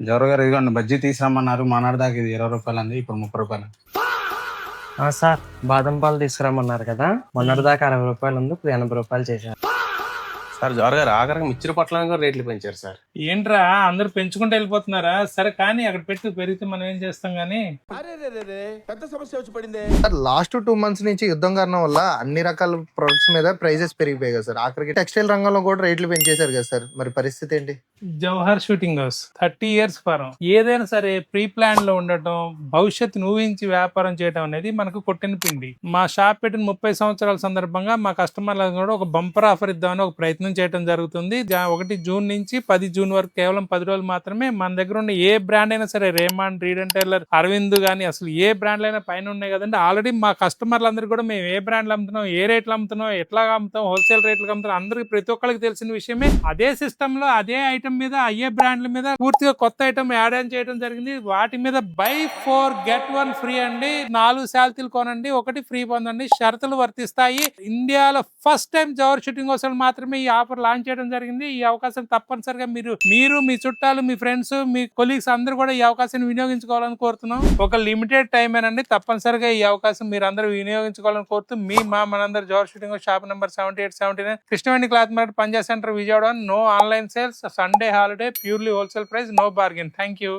జవహర్ గారు ఇదిగోండి బజ్జీ తీసుకురమ్మన్నారు. మొన్నటి దాకా ఇది రూ. 20 అంది. ఇప్పుడు రూ. 30. సార్ బాదం పాలు తీసుకురమ్మన్నారు కదా, మొన్నటిదాకా రూ. 60 ఉంది, ఇప్పుడు రూ. 80 చేశారు. సార్ జవహర్ గారు ఆఖరికి మిక్చర్ పొట్లానికి కూడా రేట్లు పెంచారు సార్. ఏంట్రా అందరు పెంచుకుంటూ వెళ్ళిపోతున్నారా? సరే కానీ అక్కడ పెట్టి పెరిగితే మనం ఏం చేస్తాం గానీ. పెద్ద సమస్య వచ్చి పడింది. సార్ లాస్ట్ 2 months నుంచి యుద్ధం కారణం వల్ల అన్ని రకాల ప్రొడక్ట్స్ మీద ప్రైజెస్ పెరిగిపోయాయి కదా సార్. ఆఖరికి టెక్స్టైల్ రంగంలో కూడా రేట్లు పెంచేశారు కదా సార్. మరి పరిస్థితి ఏంటి? జవహర్ షూటింగ్ హౌస్ 30 years ఫారం. ఏదైనా సరే ప్రీ ప్లాన్ లో ఉండటం, భవిష్యత్తును ఊహించి వ్యాపారం చేయడం అనేది మనకు కొట్టిన పిండి. మా షాప్ పెట్టిన 30 సంవత్సరాల సందర్భంగా మా కస్టమర్లకు కూడా ఒక బంపర్ ఆఫర్ ఇద్దామని ఒక ప్రయత్నం చేయడం జరుగుతుంది. 1 జూన్ నుంచి 10 జూన్ వరకు కేవలం 10 రోజులు మాత్రమే. మన దగ్గర ఉన్న ఏ బ్రాండ్ అయినా సరే, Raymond, Reid and Taylor, Arvind గానీ అసలు ఏ బ్రాండ్లు అయినా పైన ఉన్నాయి కదండి. ఆల్రెడీ మా కస్టమర్లందరూ కూడా మేము ఏ బ్రాండ్లు అమ్ముతున్నాం, ఏ రేట్లు అమ్ముతున్నాం, ఎట్లా అమ్ముతాం, హోల్సేల్ రేట్లు అమ్ముతాం, అందరికి ప్రతి ఒక్కరికి తెలిసిన విషయమే. అదే సిస్టమ్ లో అదే ఐటమ్ మీద, అయ్యే బ్రాండ్ల మీద పూర్తిగా కొత్త ఐటమ్ యాడ్ ఆన్ చేయడం జరిగింది. వాటి మీద బై 4 get 1 ఫ్రీ అండి. 4 శాలరీలు కొనండి, 1 ఫ్రీ పొందండి. షరతులు వర్తిస్తాయి. ఇండియాలో first time Jawahar suiting house మాత్రమే ఈ ఆఫర్ లాంచ్ చేయడం జరిగింది. ఈ అవకాశం తప్పనిసరిగా మీరు మీ చుట్టాలు, మీ ఫ్రెండ్స్, మీ కొలీగ్స్ అందరూ కూడా ఈ అవకాశాన్ని వినియోగించుకోవాలని కోరుతున్నాం. ఒక లిమిటెడ్ టైం ఏనండి. తప్పనిసరిగా ఈ అవకాశం మీరు అందరూ వినియోగించుకోవాలని కోరుతూ మనందరూ Jawahar suiting house shop number 7879 Krishnaveni cloth market, Panja centre, Vijayawada. No online sales, Sunday holiday, purely wholesale price, no bargain. Thank you.